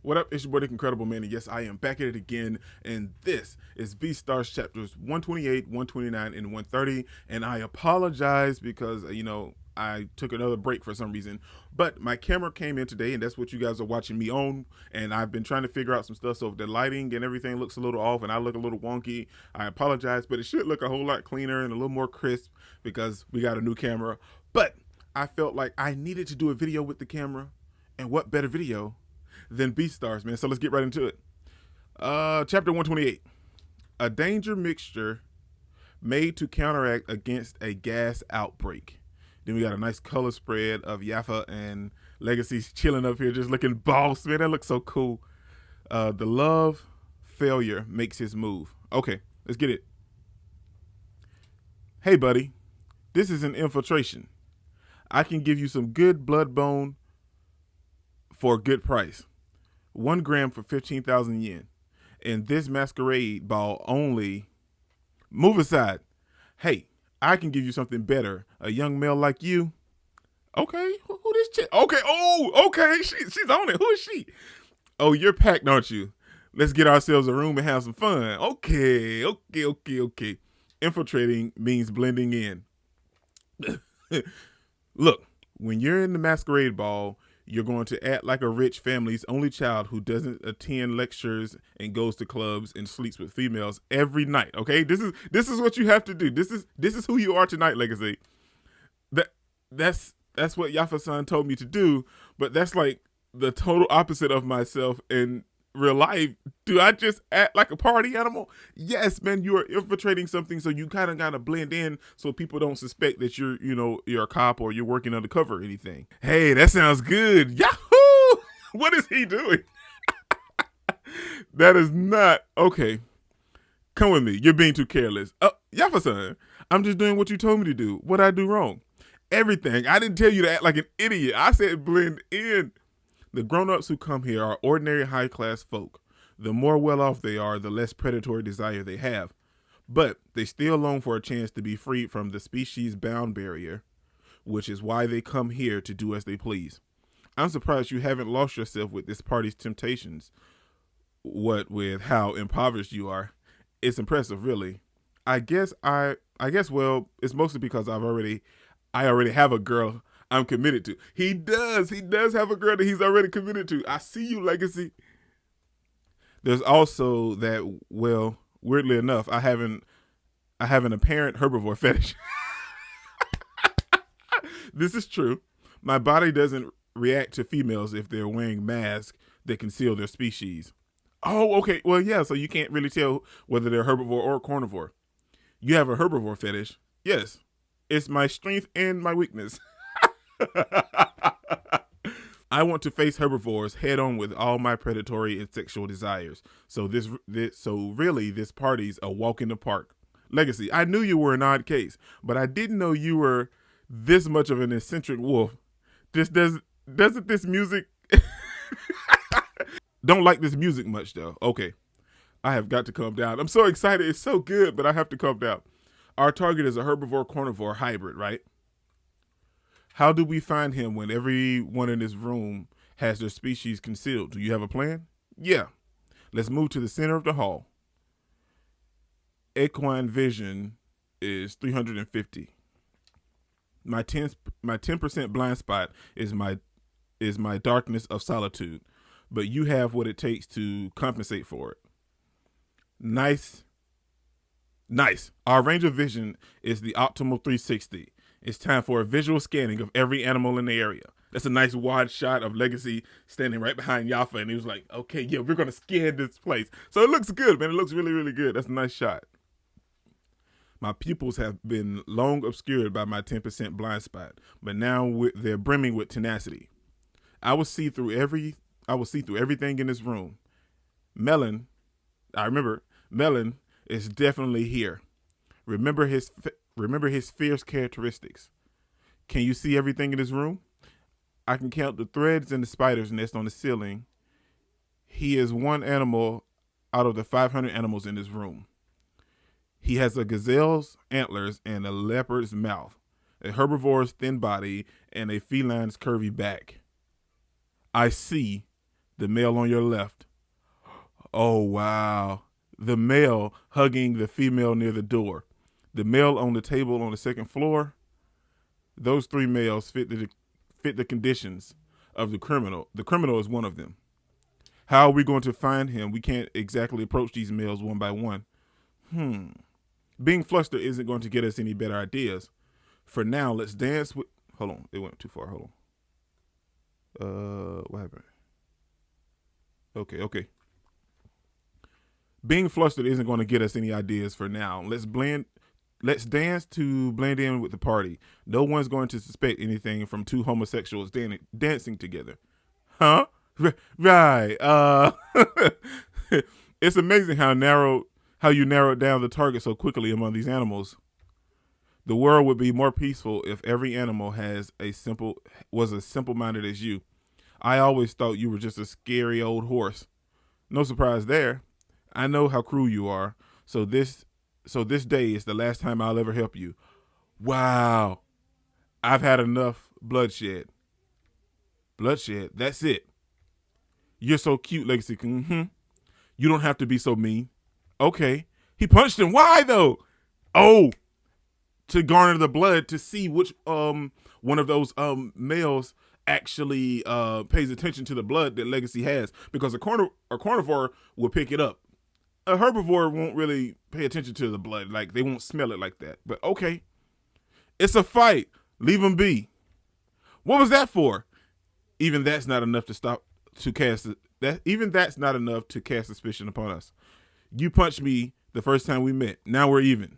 What up? It's your boy, the Incredible Man, and yes, I am back at it again. And this is Beastars chapters 128, 129, and 130. And I apologize because I took another break for some reason, but my camera came in today, and that's what you guys are watching me on. And I've been trying to figure out some stuff, so if the lighting and everything looks a little off, and I look a little wonky, I apologize. But it should look a whole lot cleaner and a little more crisp because we got a new camera. But I felt like I needed to do a video with the camera, and what better video than Beastars, man. So let's get right into it. Chapter 128. A danger mixture made to counteract against a gas outbreak. Then we got a nice color spread of Yafa and Legosi chilling up here, just looking boss, man. That looks so cool. The love failure makes his move. Okay, let's get it. Hey, buddy. This is an infiltration. I can give you some good blood bone for a good price. 1 gram for 15,000 yen. And this masquerade ball only. Move aside. Hey, I can give you something better. A young male like you. Okay, who this chick? Okay, oh, okay, she's on it. Who is she? Oh, you're packed, aren't you? Let's get ourselves a room and have some fun. Okay. Infiltrating means blending in. Look, when you're in the masquerade ball, you're going to act like a rich family's only child who doesn't attend lectures and goes to clubs and sleeps with females every night. Okay, this is what you have to do. This is who you are tonight, Legacy. That's what Yafa-san told me to do, but that's like the total opposite of myself in real life. Do I just act like a party animal? Yes, man, you are infiltrating something, so you kind of gotta blend in so people don't suspect that you're a cop or you're working undercover or anything. Hey, that sounds good. Yahoo! What is he doing? That is not okay. Come with me. You're being too careless. Yafa-san, I'm just doing what you told me to do. What I do wrong? Everything. I didn't tell you to act like an idiot. I said blend in. The grown-ups who come here are ordinary high-class folk. The more well-off they are, the less predatory desire they have. But they still long for a chance to be freed from the species-bound barrier, which is why they come here to do as they please. I'm surprised you haven't lost yourself with this party's temptations. What with how impoverished you are. It's impressive, really. Well, it's mostly because I already have a girl I'm committed to. He does have a girl that he's already committed to. I see you, Legacy. There's also that, well, weirdly enough, I have an apparent herbivore fetish. This is true. My body doesn't react to females if they're wearing masks that conceal their species. Oh, okay. Well, yeah, so you can't really tell whether they're herbivore or carnivore. You have a herbivore fetish. Yes. It's my strength and my weakness. I want to face herbivores head on with all my predatory and sexual desires. So really this party's a walk in the park. Legacy, I knew you were an odd case, but I didn't know you were this much of an eccentric wolf. Doesn't this music don't like this music much though. Okay. I have got to calm down. I'm so excited. It's so good, but I have to calm down. Our target is a herbivore carnivore hybrid, right? How do we find him when everyone in this room has their species concealed? Do you have a plan? Yeah. Let's move to the center of the hall. Equine vision is 350. My 10% blind spot is my darkness of solitude, but you have what it takes to compensate for it. Nice. Our range of vision is the optimal 360. It's time for a visual scanning of every animal in the area. That's a nice wide shot of Legacy standing right behind Yafa, and he was like, okay, yeah, we're going to scan this place. So it looks good, man. It looks really, really good. That's a nice shot. My pupils have been long obscured by my 10% blind spot, but now they're brimming with tenacity. I will see through everything in this room. Melon is definitely here. Remember his fierce characteristics. Can you see everything in this room? I can count the threads in the spider's nest on the ceiling. He is one animal out of the 500 animals in this room. He has a gazelle's antlers and a leopard's mouth, a herbivore's thin body, and a feline's curvy back. I see. The male on your left. Oh, wow. The male hugging the female near the door. The male on the table on the second floor. Those three males fit the conditions of the criminal. The criminal is one of them. How are we going to find him? We can't exactly approach these males one by one. Being flustered isn't going to get us any better ideas. For now, let's dance with... Hold on. It went too far. Hold on. What happened? Okay. Being flustered isn't going to get us any ideas for now. Let's dance to blend in with the party. No one's going to suspect anything from two homosexuals dancing together. Huh? Right. It's amazing how you narrowed down the target so quickly among these animals. The world would be more peaceful if every animal was as simple-minded as you. I always thought you were just a scary old horse. No surprise there. I know how cruel you are. So this day is the last time I'll ever help you. Wow. I've had enough bloodshed. Bloodshed. That's it. You're so cute, Legosi. You don't have to be so mean. Okay. He punched him. Why though? Oh, to garner the blood to see which one of those males actually pays attention to the blood that Legosi has, because a carnivore will pick it up. A herbivore won't really pay attention to the blood, like they won't smell it like that. But okay, it's a fight. Leave him be. What was that for? Even that's not enough to cast suspicion upon us. You punched me the first time we met. Now we're even.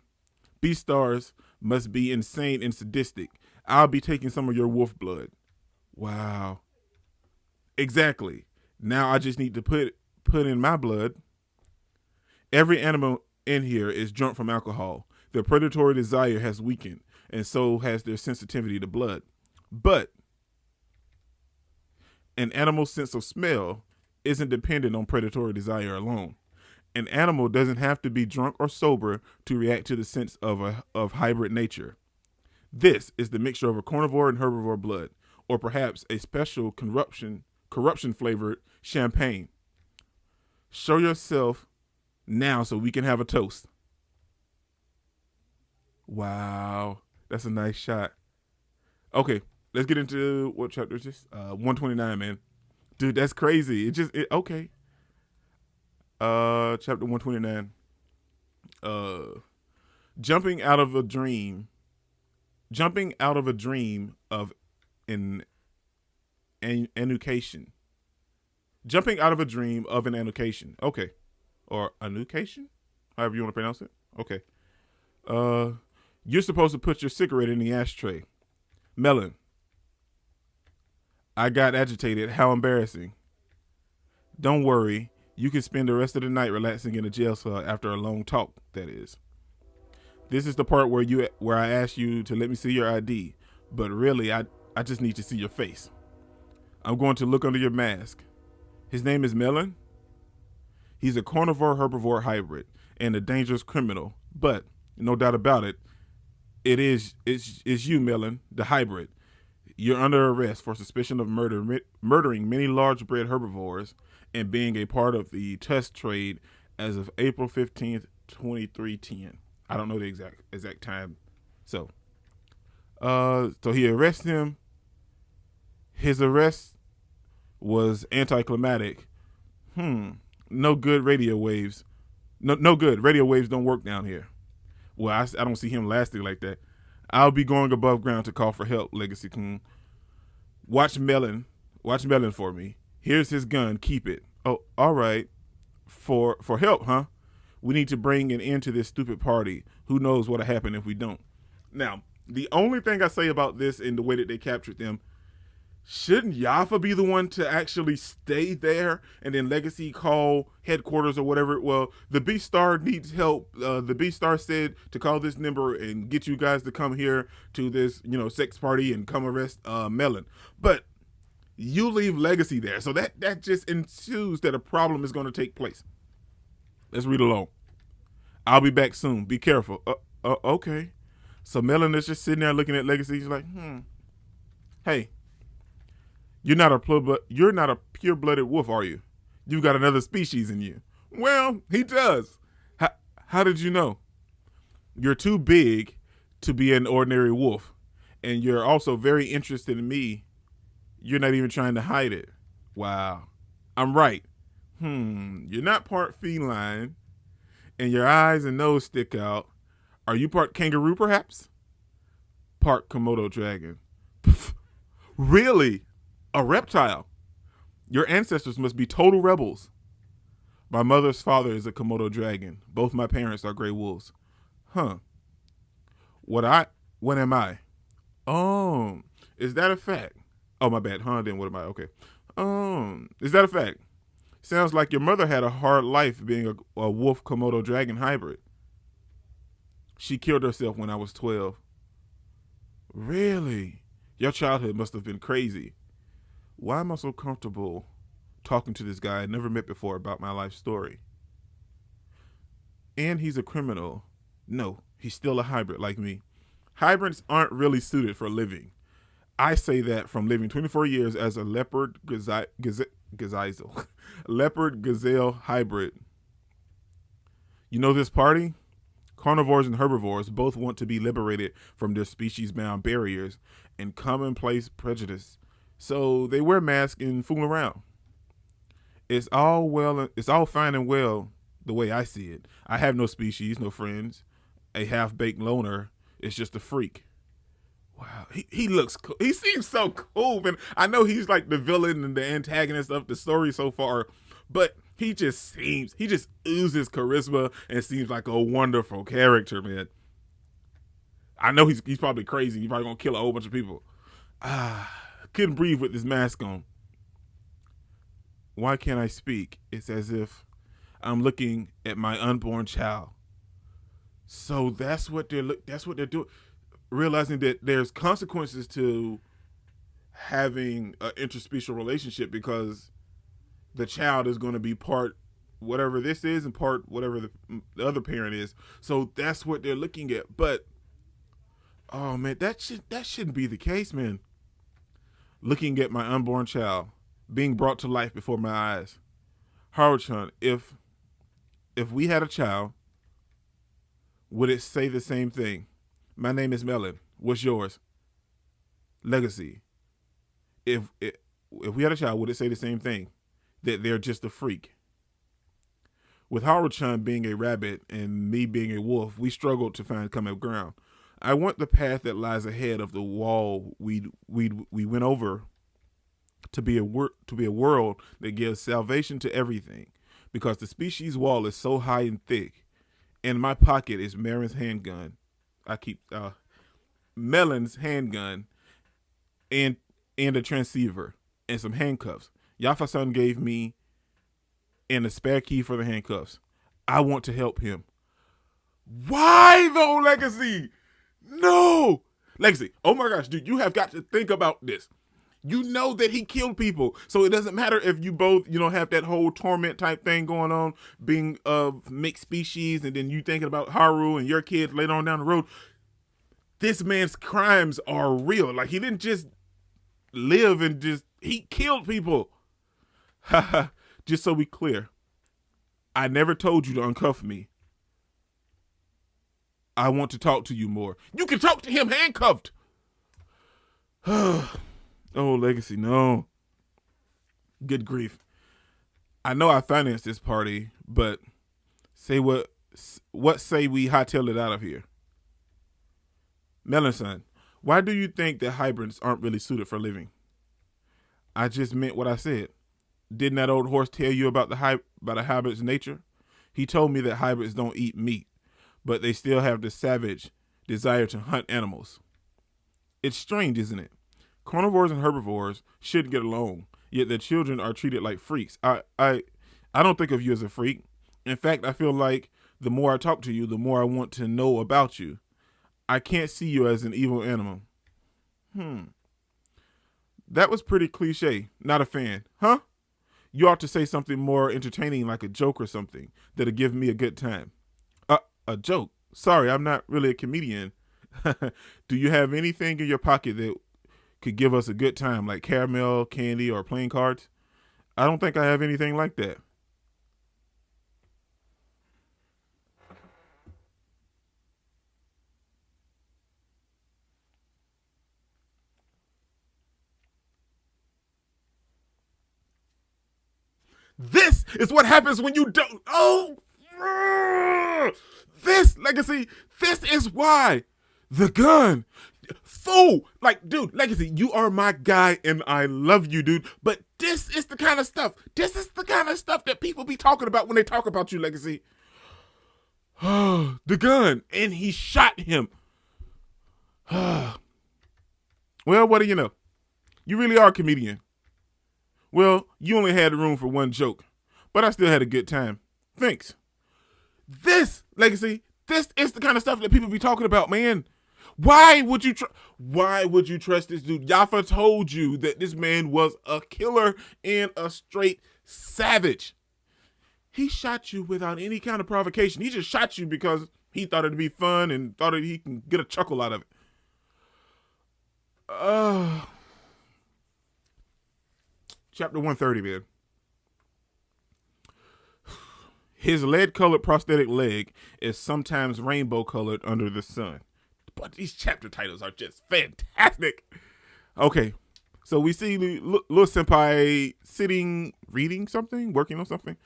Beastars must be insane and sadistic. I'll be taking some of your wolf blood. Wow. Exactly. Now I just need to put in my blood. Every animal in here is drunk from alcohol. Their predatory desire has weakened, and so has their sensitivity to blood. But an animal's sense of smell isn't dependent on predatory desire alone. An animal doesn't have to be drunk or sober to react to the sense of hybrid nature. This is the mixture of a carnivore and herbivore blood, or perhaps a special corruption flavored champagne. Show yourself now so we can have a toast. Wow, that's a nice shot. Okay, let's get into what chapter is this? 129, man. Dude, that's crazy. Okay. Chapter 129. Jumping out of a dream of an annucation. Jumping out of a dream of an annucation. Okay. Or annucation? However you want to pronounce it. Okay. You're supposed to put your cigarette in the ashtray. Melon. I got agitated. How embarrassing. Don't worry. You can spend the rest of the night relaxing in a jail cell after a long talk, that is. This is the part where I ask you to let me see your ID. But really, I just need to see your face. I'm going to look under your mask. His name is Melon. He's a carnivore herbivore hybrid and a dangerous criminal. But no doubt about it, it's you, Melon, the hybrid. You're under arrest for suspicion of murdering many large-bred herbivores and being a part of the test trade as of April 15th, 2310. I don't know the exact time. So he arrests him. His arrest was anticlimactic. No good radio waves. No good. Radio waves don't work down here. Well, I don't see him lasting like that. I'll be going above ground to call for help, Legosi-kun. Watch Melon for me. Here's his gun. Keep it. Oh, all right. For help, huh? We need to bring an end to this stupid party. Who knows what'll happen if we don't? Now, the only thing I say about this and the way that they captured them, shouldn't Yafa be the one to actually stay there and then Legosi call headquarters or whatever? Well, the Beastar needs help. The Beastar said to call this number and get you guys to come here to this, sex party and come arrest Melon. But you leave Legosi there. So that just ensues that a problem is going to take place. Let's read along. I'll be back soon. Be careful. Okay. So Melon is just sitting there looking at Legosi. He's like, Hey, You're not a pure-blooded wolf, are you? You've got another species in you. Well, he does. How, how did you know? You're too big to be an ordinary wolf, and you're also very interested in me. You're not even trying to hide it. Wow. I'm right. You're not part feline, and your eyes and nose stick out. Are you part kangaroo, perhaps? Part Komodo dragon. Pff, really? A reptile? Your ancestors must be total rebels. My mother's father is a Komodo dragon. Both my parents are gray wolves. Huh. What I what am I? Oh, is that a fact? Oh, my bad. Huh, then what am I? Okay. Is that a fact? Sounds like your mother had a hard life being a wolf Komodo dragon hybrid. She killed herself when I was 12. Really? Your childhood must have been crazy. Why am I so comfortable talking to this guy I never met before about my life story? And he's a criminal. No, he's still a hybrid like me. Hybrids aren't really suited for living. I say that from living 24 years as a gazelle, leopard gazelle hybrid. You know this party? Carnivores and herbivores both want to be liberated from their species-bound barriers and commonplace prejudice. So they wear masks and fool around. It's all fine and well the way I see it. I have no species, no friends. A half-baked loner is just a freak. Wow, he looks cool. He seems so cool, man. I know he's like the villain and the antagonist of the story so far, but he just oozes charisma and seems like a wonderful character, man. I know he's probably crazy. He's probably gonna kill a whole bunch of people. Couldn't breathe with this mask on. Why can't I speak? It's as if I'm looking at my unborn child. So that's what they're doing. Realizing that there's consequences to having an interspecial relationship because the child is going to be part whatever this is and part whatever the other parent is. So that's what they're looking at. But oh man, that shouldn't be the case, man. Looking at my unborn child being brought to life before my eyes. Haruchan, if we had a child, would it say the same thing? My name is Melon. What's yours? Legosi. If we had a child, would it say the same thing? That they're just a freak? With Haruchan being a rabbit and me being a wolf, we struggled to find common ground. I want the path that lies ahead of the wall we went over to be a world that gives salvation to everything, because the species wall is so high and thick. In my pocket is Marin's handgun. I keep Melon's handgun and a transceiver and some handcuffs. Yafa-san gave me and a spare key for the handcuffs. I want to help him. Why though, Legacy? No, Legacy. Oh my gosh, dude, you have got to think about this. You know that he killed people, so it doesn't matter if you both, have that whole torment type thing going on, being of mixed species, and then you thinking about Haru and your kids later on down the road. This man's crimes are real. Like, he didn't just live and he killed people. Just so we clear, I never told you to uncuff me. I want to talk to you more. You can talk to him handcuffed. Oh, Legacy, no. Good grief. I know I financed this party, but what say we hightail it out of here? Melon-san, why do you think that hybrids aren't really suited for living? I just meant what I said. Didn't that old horse tell you about a hybrid's nature? He told me that hybrids don't eat meat, but they still have the savage desire to hunt animals. It's strange, isn't it? Carnivores and herbivores should get along, yet their children are treated like freaks. I don't think of you as a freak. In fact, I feel like the more I talk to you, the more I want to know about you. I can't see you as an evil animal. That was pretty cliche. Not a fan. Huh? You ought to say something more entertaining, like a joke or something, that'll give me a good time. A joke? Sorry, I'm not really a comedian. Do you have anything in your pocket that could give us a good time, like caramel, candy, or playing cards. I don't think I have anything like that. This is what happens when you don't. Oh, this Legacy. This is why the gun. Fool, like, dude, Legacy, you are my guy, and I love you, dude. But this is the kind of stuff. This is the kind of stuff that people be talking about when they talk about you, Legacy. The gun, and he shot him. Well, what do you know? You really are a comedian. Well, you only had room for one joke, but I still had a good time. Thanks. This, Legacy, this is the kind of stuff that people be talking about, man. Why would you trust this dude? Yafa told you that this man was a killer and a straight savage. He shot you without any kind of provocation. He just shot you because he thought it'd be fun and thought he can get a chuckle out of it. Chapter 130, man. His lead-colored prosthetic leg is sometimes rainbow-colored under the sun. But these chapter titles are just fantastic. Okay, so we see little senpai sitting, reading something, working on something.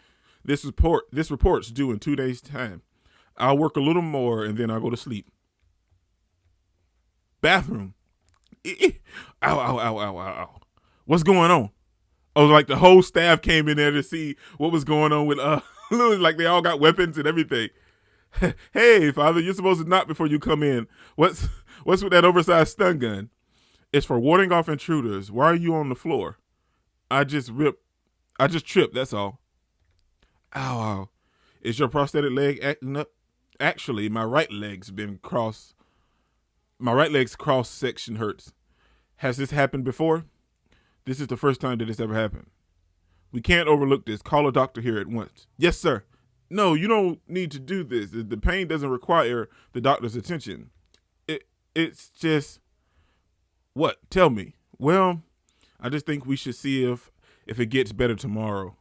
This report's due in 2 days' time. I'll work a little more and then I'll go to sleep. Bathroom. Ow, ow, ow, ow, ow, ow. What's going on? Oh, like the whole staff came in there to see what was going on with like they all got weapons and everything. Hey, Father, you're supposed to knock before you come in. What's with that oversized stun gun? It's for warding off intruders. Why are you on the floor? I just tripped, that's all. Ow, ow. Is your prosthetic leg acting up? Actually, my right leg's cross section hurts. Has this happened before? This is the first time that this ever happened. We can't overlook this. Call a doctor here at once. Yes, sir. No, you don't need to do this. The pain doesn't require the doctor's attention. It's just, what? Tell me. Well, I just think we should see if it gets better tomorrow.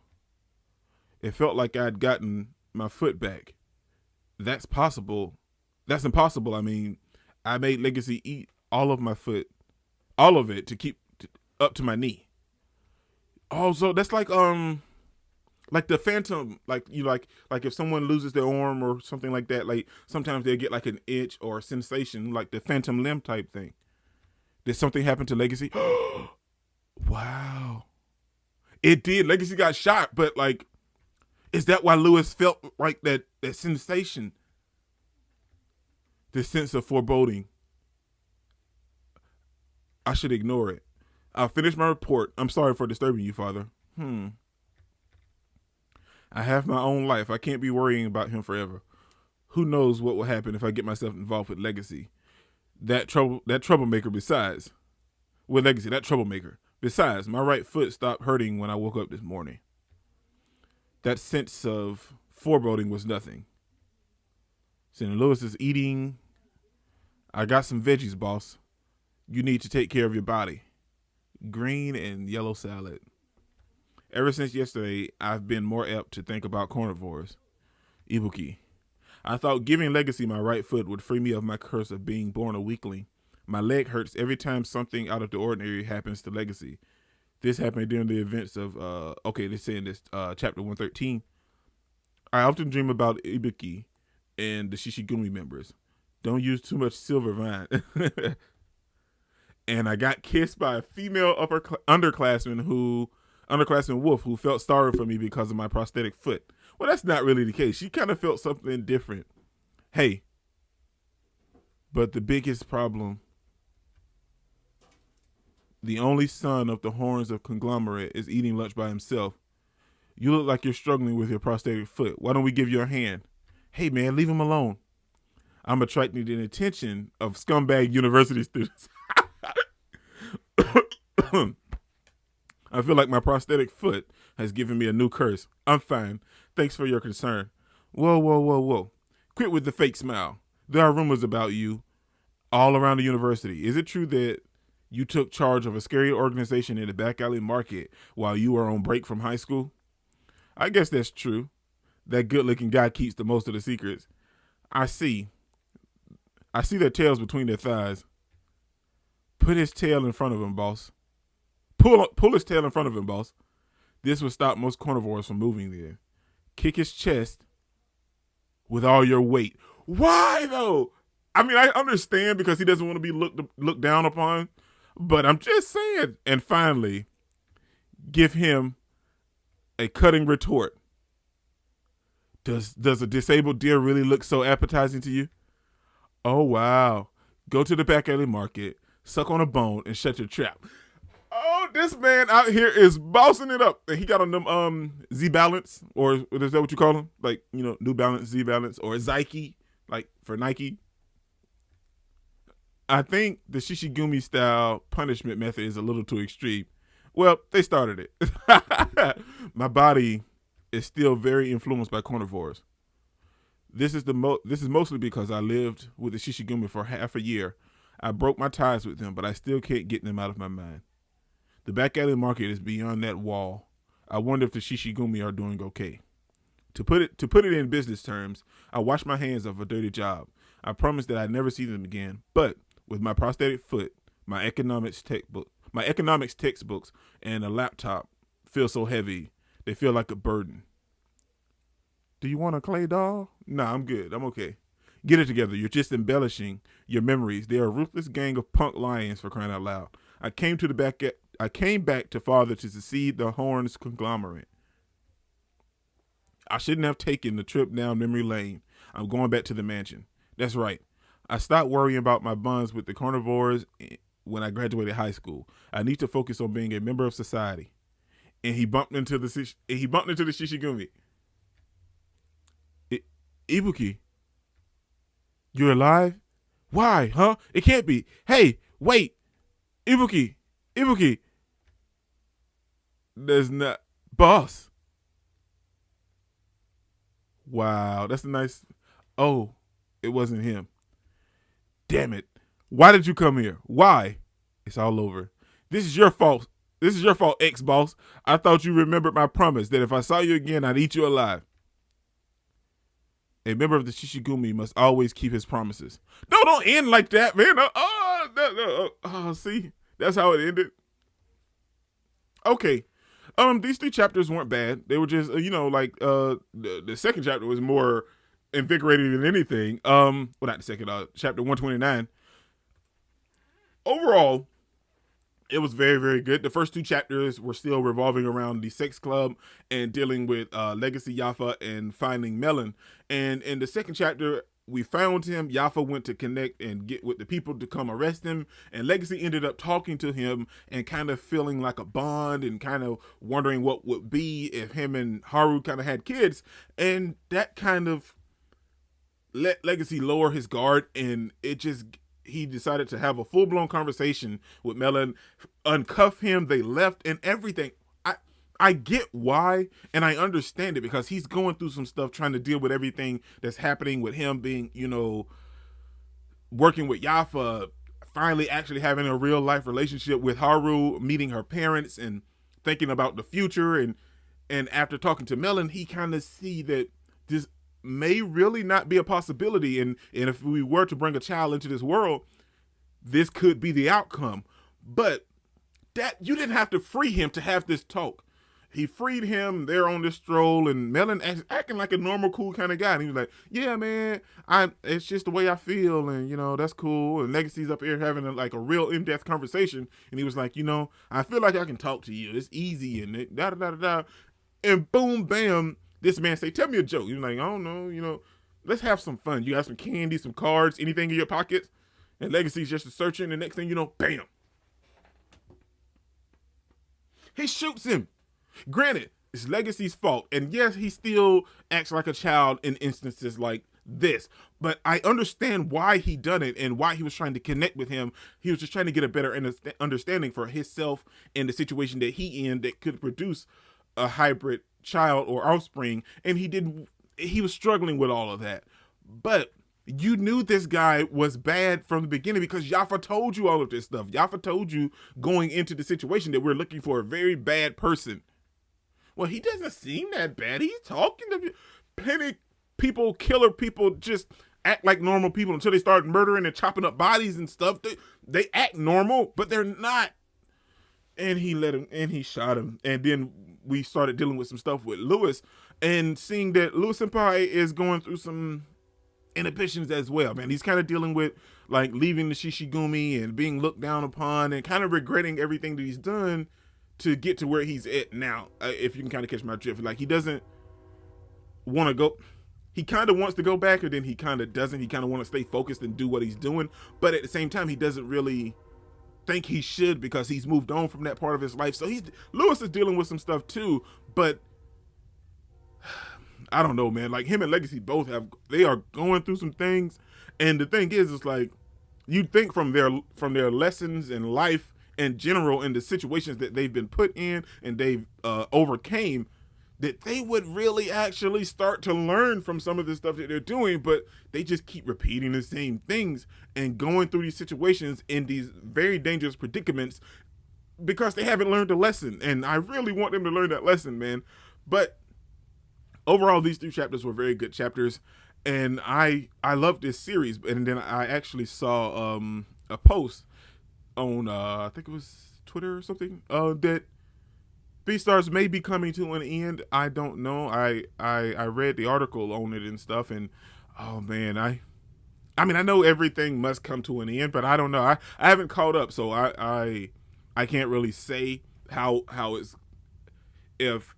It felt like I'd gotten my foot back. That's possible. That's impossible. I mean, I made Legacy eat all of my foot, all of it to keep up to my knee. Also, that's like the phantom, like if someone loses their arm or something like that, like sometimes they get like an itch or a sensation, like the phantom limb type thing. Did something happen to Legacy? Wow. It did. Legacy got shot, but like, is that why Lewis felt like that sensation? This sense of foreboding. I should ignore it. I'll finish my report. I'm sorry for disturbing you, Father. I have my own life. I can't be worrying about him forever. Who knows what will happen if I get myself involved with Legacy? That troublemaker besides. With Legacy, that troublemaker. Besides, my right foot stopped hurting when I woke up this morning. That sense of foreboding was nothing. Senator Lewis is eating. I got some veggies, boss. You need to take care of your body. Green and yellow salad. Ever since yesterday, I've been more apt to think about carnivores. Ibuki. I thought giving Legacy my right foot would free me of my curse of being born a weakling. My leg hurts every time something out of the ordinary happens to Legacy. This happened during the events of, they're saying this, chapter 113. I often dream about Ibuki and the Shishi-gumi members. Don't use too much silver vine. And I got kissed by a female underclassman Wolf, who felt sorry for me because of my prosthetic foot. Well, that's not really the case. She kind of felt something different. Hey, but the biggest problem, the only son of the horns of conglomerate is eating lunch by himself. You look like you're struggling with your prosthetic foot. Why don't we give you a hand? Hey, man, leave him alone. I'm attracting the attention of scumbag university students. I feel like my prosthetic foot has given me a new curse. I'm fine. Thanks for your concern. Whoa, whoa, whoa, whoa. Quit with the fake smile. There are rumors about you all around the university. Is it true that You took charge of a scary organization in the back alley market while you were on break from high school? I guess that's true. That good looking guy keeps the most of the secrets. I see. I see their tails between their thighs. Put his tail in front of him, boss. Pull his tail in front of him, boss. This would stop most carnivores from moving there. Kick his chest with all your weight. Why though? I mean, I understand because he doesn't want to be looked down upon, but I'm just saying. And finally, give him a cutting retort. Does a disabled deer really look so appetizing to you? Oh wow. Go to the back alley market, suck on a bone, and shut your trap. Oh, this man out here is bossing it up. And he got on them Z Balance, or is that what you call them? Like, New Balance, Z Balance, or Nike, like for Nike. I think the Shishi-gumi style punishment method is a little too extreme. Well, they started it. My body is still very influenced by carnivores. This is mostly because I lived with the Shishi-gumi for half a year. I broke my ties with them, but I still can't get them out of my mind. The back alley market is beyond that wall. I wonder if the Shishi-gumi are doing okay. To put it in business terms, I wash my hands of a dirty job. I promise that I never see them again. But with my prosthetic foot, my economics textbooks, and a laptop feel so heavy, they feel like a burden. Do you want a clay doll? Nah, I'm good. I'm okay. Get it together. You're just embellishing your memories. They're a ruthless gang of punk lions, for crying out loud. I came back to father to succeed the Horns conglomerate. I shouldn't have taken the trip down memory lane. I'm going back to the mansion. That's right. I stopped worrying about my bonds with the carnivores when I graduated high school. I need to focus on being a member of society. And he bumped into the Shishi-gumi. Ibuki, you're alive? Why, huh? It can't be. Hey, wait. Ibuki. There's not. Boss. Wow, that's a nice. Oh, it wasn't him. Damn it. Why did you come here? Why? It's all over. This is your fault. Ex-boss. I thought you remembered my promise that if I saw you again, I'd eat you alive. A member of the Shishi-gumi must always keep his promises. No, don't end like that, man. See? That's how it ended. Okay. These 3 chapters weren't bad. They were just, the second chapter was more invigorating than anything. Well, not the second, chapter 129. Overall, it was very, very good. The first 2 chapters were still revolving around the sex club and dealing with Legosi, Yafa, and finding Melon. And in the second chapter, we found him. Yafa went to connect and get with the people to come arrest him. And Legosi ended up talking to him and kind of feeling like a bond and kind of wondering what would be if him and Haru kind of had kids. And that kind of let Legosi lower his guard, and he decided to have a full-blown conversation with Melon, uncuff him, they left, and everything. I get why, and I understand it, because he's going through some stuff trying to deal with everything that's happening with him being, working with Yafa, finally actually having a real-life relationship with Haru, meeting her parents, and thinking about the future, and after talking to Melon, he kind of see that this may really not be a possibility, and if we were to bring a child into this world, this could be the outcome. But that you didn't have to free him to have this talk. He freed him there on this stroll, and Melon acting like a normal, cool kind of guy. And he was like, "Yeah, man, it's just the way I feel, and that's cool." And Legacy's up here having a real in-depth conversation, and he was like, "I feel like I can talk to you. It's easy, and da da da da." And boom, bam, this man say, "Tell me a joke." You're like, "I don't know, let's have some fun. You got some candy, some cards, anything in your pockets?" And Legacy's just searching, and the next thing you know, bam, he shoots him. Granted, it's Legacy's fault, and yes, he still acts like a child in instances like this, but I understand why he done it and why he was trying to connect with him. He was just trying to get a better understanding for himself and the situation that he in that could produce a hybrid child or offspring, and he was struggling with all of that. But You knew this guy was bad from the beginning because Jaffa told you all of this stuff. Jaffa told you going into the situation that we're looking for a very bad person. Well, he doesn't seem that bad. He's talking to panic people, killer people, just act like normal people until they start murdering and chopping up bodies and stuff. They act normal, but they're not. And he shot him. And then we started dealing with some stuff with Lewis and seeing that Lewis Senpai is going through some inhibitions as well, man. He's kind of dealing with like leaving the Shishi-gumi and being looked down upon and kind of regretting everything that he's done to get to where he's at now. If you can kind of catch my drift, like he doesn't want to go. He kind of wants to go back, or then he kind of doesn't. He kind of want to stay focused and do what he's doing, but at the same time, he doesn't really think he should because he's moved on from that part of his life. So Lewis is dealing with some stuff too, but I don't know, man. Like him and Legacy both they are going through some things, and the thing is, it's like you'd think from their lessons in life in general and the situations that they've been put in and they've overcame, that they would really actually start to learn from some of the stuff that they're doing, but they just keep repeating the same things and going through these situations in these very dangerous predicaments because they haven't learned a lesson. And I really want them to learn that lesson, man. But overall, these 3 chapters were very good chapters, and I love this series. And then I actually saw a post on I think it was Twitter or something that Beastars may be coming to an end. I don't know. I read the article on it and stuff, and oh man, I mean I know everything must come to an end, but I don't know. I haven't caught up, so I can't really say how it's if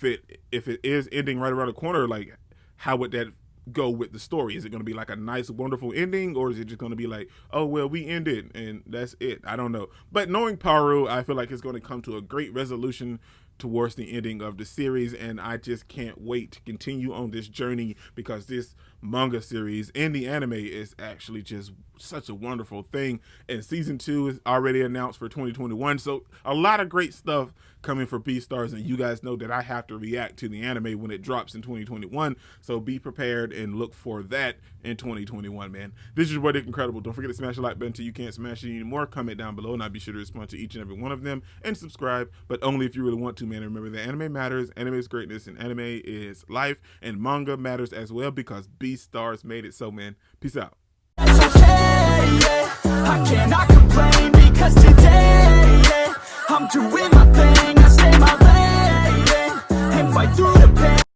it is ending right around the corner, like how would that go with the story? Is it going to be like a nice, wonderful ending, or is it just going to be like, oh well, we ended and that's it? I don't know. But knowing Paru, I feel like it's going to come to a great resolution towards the ending of the series, and I just can't wait to continue on this journey because this manga series and the anime is actually just such a wonderful thing. And season 2 is already announced for 2021, so a lot of great stuff coming for Beastars, and you guys know that I have to react to the anime when it drops in 2021, so be prepared and look for that in 2021, man. This is your boy Dick Incredible. Don't forget to smash the like button until you can't smash it anymore. Comment down below and I'll be sure to respond to each and every one of them, and subscribe, but only if you really want to, man. Remember that anime matters, anime is greatness, and anime is life, and manga matters as well because Beastars made it so, man. Peace out. It's okay, yeah. I cannot complain because today, yeah, I'm doing my thing, I stay my lane, yeah, and fight through the pain.